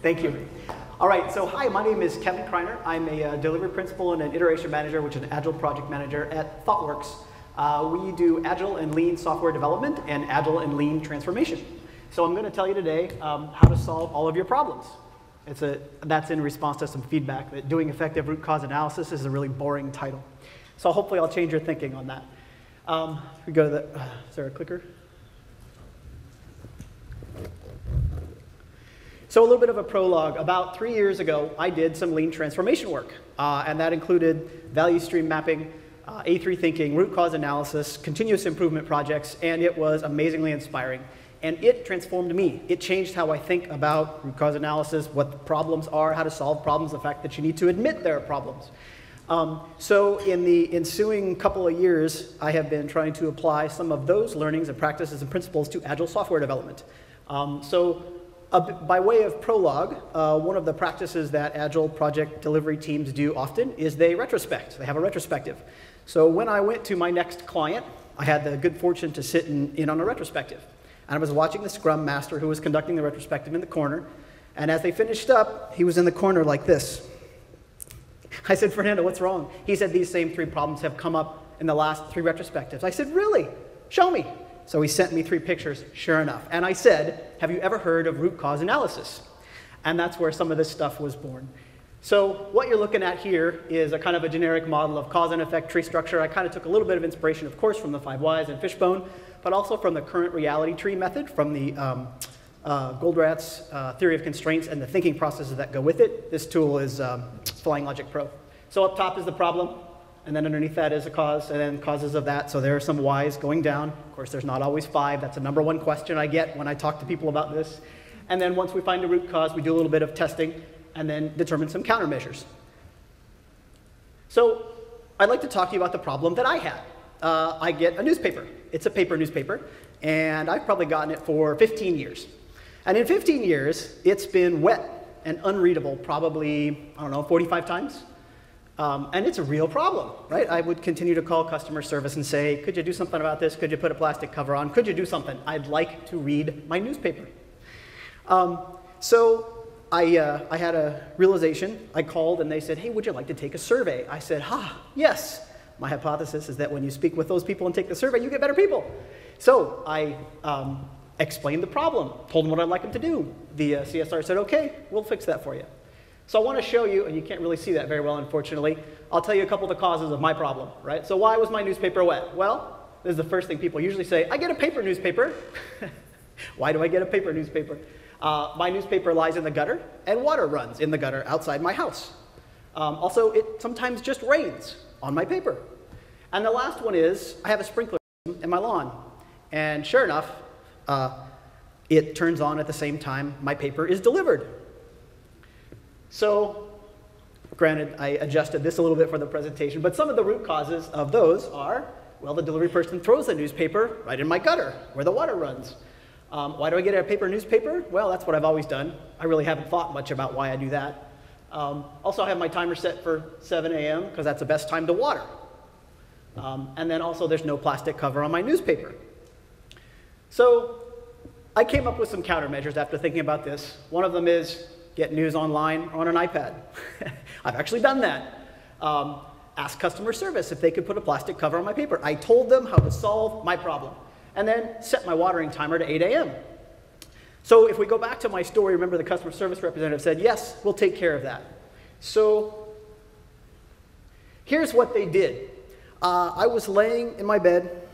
Thank you. All right, so hi, my name is Kevin Kreiner. I'm a delivery principal and an iteration manager, which is an agile project manager at ThoughtWorks. We do agile and lean software development and agile and lean transformation. So I'm going to tell you today how to solve all of your problems. That's in response to some feedback that doing effective root cause analysis is a really boring title. So hopefully I'll change your thinking on that. We go to the, is there a clicker? So a little bit of a prologue. About 3 years ago, I did some lean transformation work, and that included value stream mapping, A3 thinking, root cause analysis, continuous improvement projects, and it was amazingly inspiring. And it transformed me. It changed how I think about root cause analysis, what the problems are, how to solve problems, the fact that you need to admit there are problems. So in the ensuing couple of years, I have been trying to apply some of those learnings and practices and principles to agile software development. By way of prologue, one of the practices that agile project delivery teams do often is they retrospect. They have a retrospective. So when I went to my next client, I had the good fortune to sit in on a retrospective. And I was watching the Scrum Master who was conducting the retrospective in the corner. And as they finished up, he was in the corner like this. I said, Fernando, what's wrong? He said, these same 3 problems have come up in the last 3 retrospectives. I said, really? Show me. So he sent me 3 pictures, sure enough. And I said, have you ever heard of root cause analysis? And that's where some of this stuff was born. So what you're looking at here is a kind of a generic model of cause and effect tree structure. I kind of took a little bit of inspiration, of course, from the 5 Whys and Fishbone, but also from the current reality tree method, from the Goldratt's theory of constraints and the thinking processes that go with it. This tool is Flying Logic Pro. So up top is the problem. And then underneath that is a cause, and then causes of that. So there are some Whys going down. Of course, there's not always 5. That's the #1 question I get when I talk to people about this. And then once we find a root cause, we do a little bit of testing and then determine some countermeasures. So I'd like to talk to you about the problem that I had. I get a newspaper. It's a paper newspaper, and I've probably gotten it for 15 years. And in 15 years, it's been wet and unreadable probably, I don't know, 45 times. And it's a real problem, right? I would continue to call customer service and say, could you do something about this? Could you put a plastic cover on? Could you do something? I'd like to read my newspaper. So I had a realization. I called and they said, hey, would you like to take a survey? I said, yes. My hypothesis is that when you speak with those people and take the survey, you get better people. So I explained the problem, told them what I'd like them to do. The CSR said, okay, we'll fix that for you. So I want to show you, and you can't really see that very well, unfortunately. I'll tell you a couple of the causes of my problem, right? So why was my newspaper wet? Well, this is the first thing people usually say. I get a paper newspaper. Why do I get a paper newspaper? My newspaper lies in the gutter, and water runs in the gutter outside my house. Also, it sometimes just rains on my paper. And the last one is, I have a sprinkler system in my lawn. And sure enough, it turns on at the same time my paper is delivered. So, granted, I adjusted this a little bit for the presentation, but some of the root causes of those are, well, the delivery person throws the newspaper right in my gutter where the water runs. Why do I get a paper newspaper? Well, that's what I've always done. I really haven't thought much about why I do that. Also, I have my timer set for 7 a.m. because that's the best time to water. And then also, there's no plastic cover on my newspaper. So, I came up with some countermeasures after thinking about this. One of them is get news online on an iPad. I've actually done that. Ask customer service if they could put a plastic cover on my paper. I told them how to solve my problem. And then set my watering timer to 8 a.m. So if we go back to my story, remember the customer service representative said, yes, we'll take care of that. So here's what they did. I was laying in my bed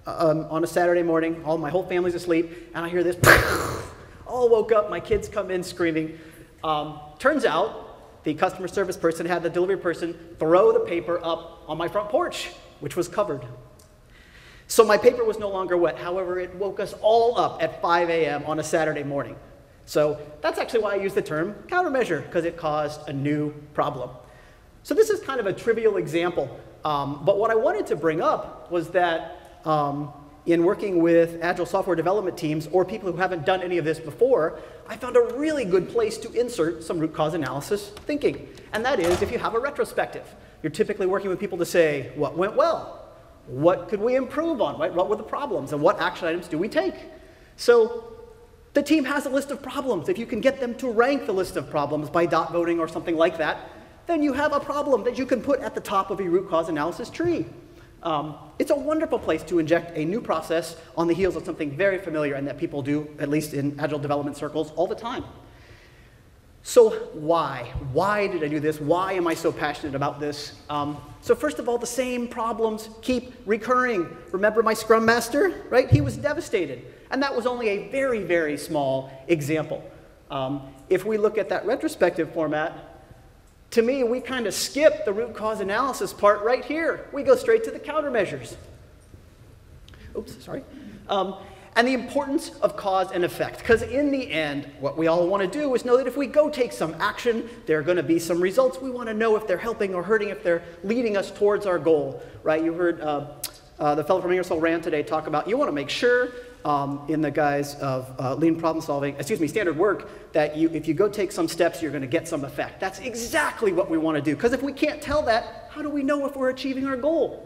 on a Saturday morning. My whole family's asleep. And I hear this. All woke up. My kids come in screaming. Turns out the customer service person had the delivery person throw the paper up on my front porch, which was covered. So my paper was no longer wet. However, it woke us all up at 5 a.m. on a Saturday morning. So that's actually why I use the term countermeasure, because it caused a new problem. So this is kind of a trivial example. But what I wanted to bring up was that in working with agile software development teams or people who haven't done any of this before, I found a really good place to insert some root cause analysis thinking. And that is if you have a retrospective. You're typically working with people to say, what went well? What could we improve on? Right? What were the problems? And what action items do we take? So The team has a list of problems. If you can get them to rank the list of problems by dot voting or something like that, then you have a problem that you can put at the top of a root cause analysis tree. It's a wonderful place to inject a new process on the heels of something very familiar and that people do, at least in agile development circles, all the time. So why? Why did I do this? Why am I so passionate about this? So first of all, the same problems keep recurring. Remember my Scrum Master, right? He was devastated. And that was only a very, very small example. If we look at that retrospective format, to me, we kind of skip the root cause analysis part right here. We go straight to the countermeasures. Oops, sorry. And the importance of cause and effect. Because in the end, what we all want to do is know that if we go take some action, there are going to be some results. We want to know if they're helping or hurting, if they're leading us towards our goal, right? You heard the fellow from Ingersoll Rand today talk about you want to make sure in the guise of lean problem solving, standard work, that if you go take some steps, you're going to get some effect. That's exactly what we want to do. Because if we can't tell that, how do we know if we're achieving our goal?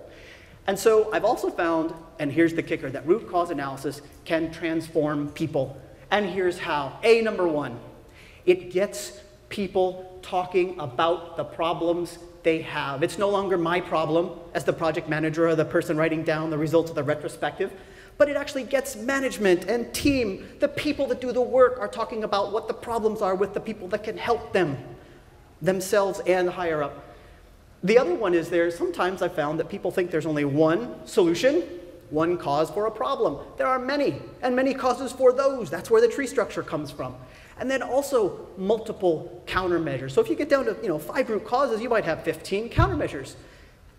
And so I've also found, and here's the kicker, that root cause analysis can transform people. And here's how. Number one, it gets people talking about the problems they have. It's no longer my problem as the project manager or the person writing down the results of the retrospective, but it actually gets management and team, the people that do the work are talking about what the problems are with the people that can help them, themselves and higher up. The other one is sometimes I've found that people think there's only one solution, one cause for a problem. There are many, and many causes for those. That's where the tree structure comes from. And then also multiple countermeasures. So if you get down to 5 root causes, you might have 15 countermeasures.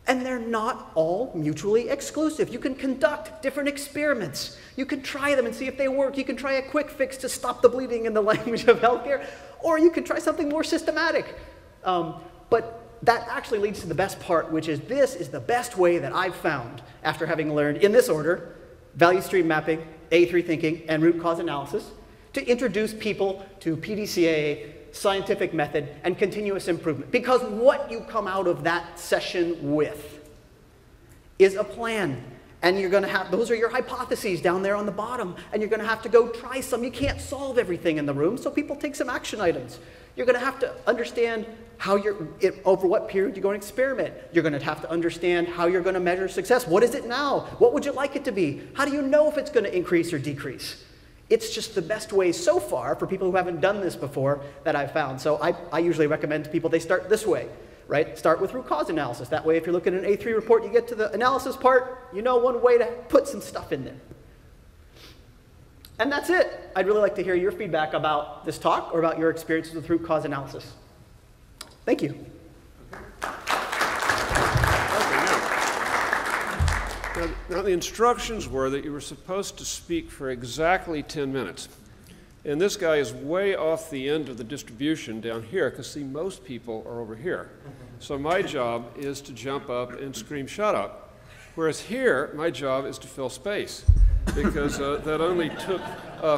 And they're not all mutually exclusive. You can conduct different experiments. You can try them and see if they work. You can try a quick fix to stop the bleeding in the language of healthcare, or you can try something more systematic. But that actually leads to the best part, which is this is the best way that I've found, after having learned in this order, value stream mapping, A3 thinking, and root cause analysis, to introduce people to PDCA, scientific method, and continuous improvement. Because what you come out of that session with is a plan. And you're going to have, those are your hypotheses down there on the bottom, and you're going to have to go try some. You can't solve everything in the room, so people take some action items. You're going to have to understand how over what period you're going to experiment. You're going to have to understand how you're going to measure success. What is it now? What would you like it to be? How do you know if it's going to increase or decrease? It's just the best way so far for people who haven't done this before that I've found. So I usually recommend to people they start this way, right? Start with root cause analysis. That way if you're looking at an A3 report, you get to the analysis part, you know one way to put some stuff in there. And that's it. I'd really like to hear your feedback about this talk or about your experiences with root cause analysis. Thank you. Now, the instructions were that you were supposed to speak for exactly 10 minutes. And this guy is way off the end of the distribution down here, because, see, most people are over here. So my job is to jump up and scream, "Shut up." Whereas here, my job is to fill space, because that only took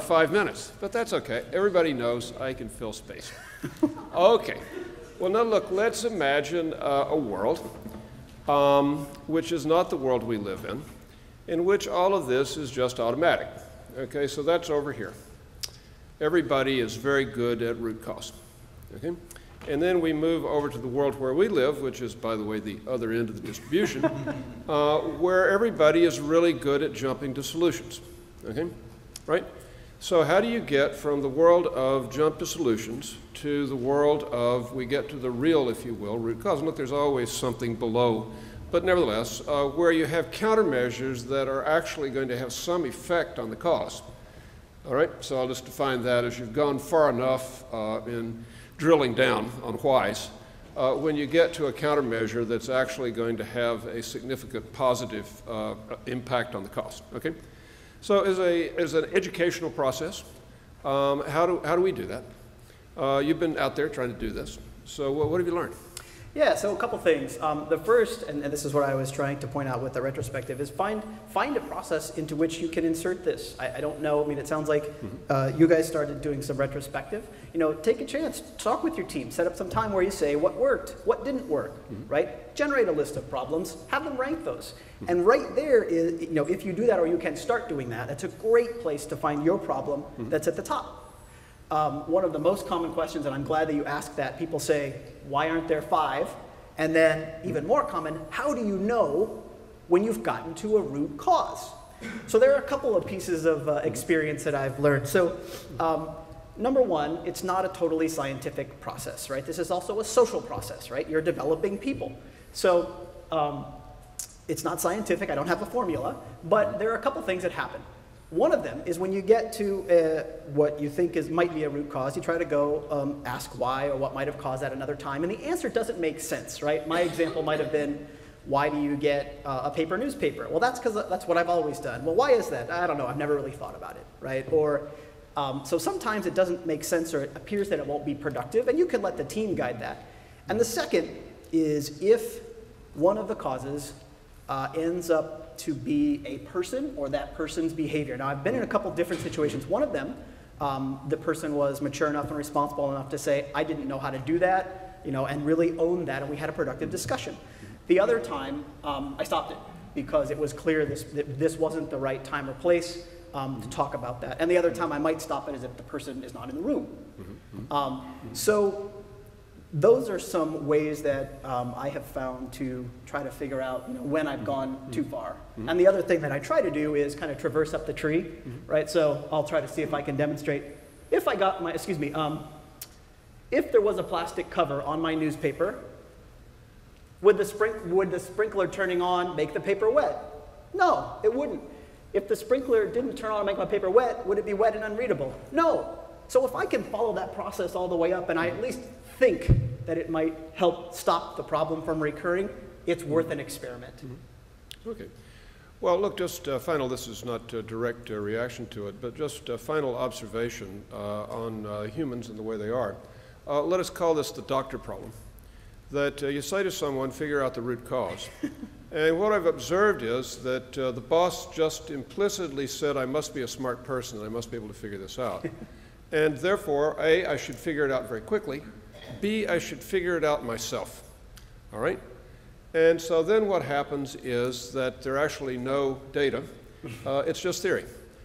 5 minutes. But that's okay. Everybody knows I can fill space. Okay. Well, now look, let's imagine a world which is not the world we live in which all of this is just automatic. Okay, so that's over here. Everybody is very good at root cause. Okay? And then we move over to the world where we live, which is, by the way, the other end of the distribution, where everybody is really good at jumping to solutions. Okay? Right? So how do you get from the world of jump to solutions to the world of, we get to the real, if you will, root cause? And look, there's always something below, but nevertheless, where you have countermeasures that are actually going to have some effect on the cause. All right, so I'll just define that as you've gone far enough in drilling down on whys. When you get to a countermeasure that's actually going to have a significant positive impact on the cost. Okay? So as an educational process, how do we do that? You've been out there trying to do this. So what have you learned? Yeah, so a couple things. The first, and this is what I was trying to point out with the retrospective, is find a process into which you can insert this. I don't know, I mean, it sounds like you guys started doing some retrospective. You know, take a chance, talk with your team, set up some time where you say what worked, what didn't work, right? Generate a list of problems, have them rank those. And right there is, you know, if you do that or you can start doing that, that's a great place to find your problem that's at the top. One of the most common questions, and I'm glad that you asked that, people say, why aren't there 5? And then, even more common, how do you know when you've gotten to a root cause? So there are a couple of pieces of experience that I've learned. So number one, it's not a totally scientific process, right? This is also a social process, right? You're developing people. So it's not scientific, I don't have a formula, but there are a couple things that happen. One of them is when you get to what you think might be a root cause, you try to go ask why or what might have caused that another time, and the answer doesn't make sense, right? My example might have been, why do you get a paper newspaper? Well, that's because that's what I've always done. Well, why is that? I don't know, I've never really thought about it, right? Or, so sometimes it doesn't make sense or it appears that it won't be productive, and you can let the team guide that. And the second is if one of the causes ends up to be a person or that person's behavior. Now, I've been in a couple different situations. One of them, the person was mature enough and responsible enough to say, I didn't know how to do that, you know, and really own that, and we had a productive discussion. The other time, I stopped it because it was clear that this wasn't the right time or place to talk about that. And the other time I might stop it is if the person is not in the room. So those are some ways that I have found to try to figure out, you know, when I've gone too far. And the other thing that I try to do is kind of traverse up the tree, right? So I'll try to see if I can demonstrate. If I got my, excuse me, if there was a plastic cover on my newspaper, would the sprinkler turning on make the paper wet? No, it wouldn't. If the sprinkler didn't turn on and make my paper wet, would it be wet and unreadable? No. So if I can follow that process all the way up and I at least think that it might help stop the problem from recurring, it's worth an experiment. Okay. Well, look, just final, this is not a direct reaction to it, but just a final observation on humans and the way they are. Let us call this the doctor problem. That you say to someone, figure out the root cause. And what I've observed is that the boss just implicitly said, I must be a smart person, and I must be able to figure this out. And therefore, A, I should figure it out very quickly. B, I should figure it out myself, all right? And so then what happens is that there are actually no data. It's just theory.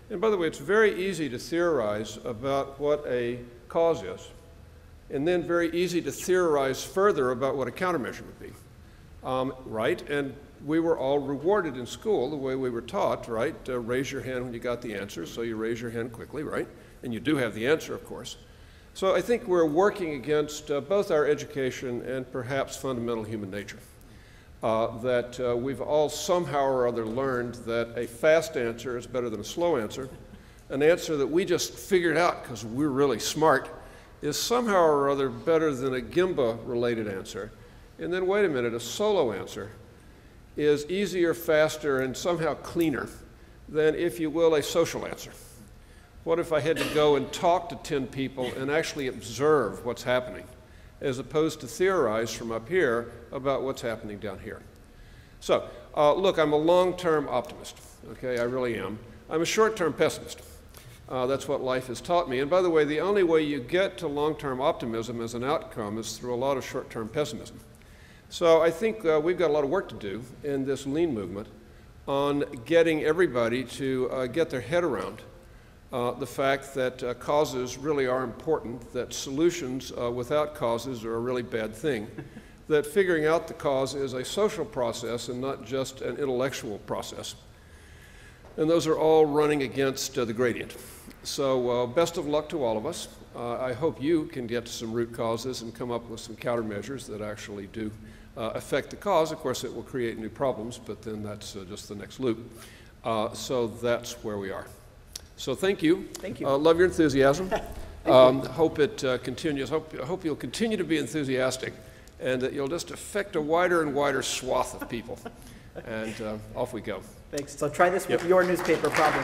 And by the way, it's very easy to theorize about what a cause is, and then very easy to theorize further about what a countermeasure would be, right? And we were all rewarded in school the way we were taught, right? Raise your hand when you got the answer, so you raise your hand quickly, right? And you do have the answer, of course. So I think we're working against both our education and perhaps fundamental human nature. That we've all somehow or other learned that a fast answer is better than a slow answer. An answer that we just figured out because we're really smart is somehow or other better than a Gimba-related answer. And then wait a minute, a solo answer is easier, faster, and somehow cleaner than, if you will, a social answer. What if I had to go and talk to 10 people and actually observe what's happening, as opposed to theorize from up here about what's happening down here? So, look, I'm a long-term optimist, okay? I really am. I'm a short-term pessimist. That's what life has taught me. And by the way, the only way you get to long-term optimism as an outcome is through a lot of short-term pessimism. So I think we've got a lot of work to do in this lean movement on getting everybody to get their head around the fact that causes really are important, that solutions without causes are a really bad thing, that figuring out the cause is a social process and not just an intellectual process. And those are all running against the gradient. So best of luck to all of us. I hope you can get to some root causes and come up with some countermeasures that actually do affect the cause. Of course, it will create new problems, but then that's just the next loop. So that's where we are. So thank you. Thank you. Love your enthusiasm. Hope it continues. Hope you'll continue to be enthusiastic and that you'll just affect a wider and wider swath of people. And off we go. Thanks. So try this with your newspaper problem.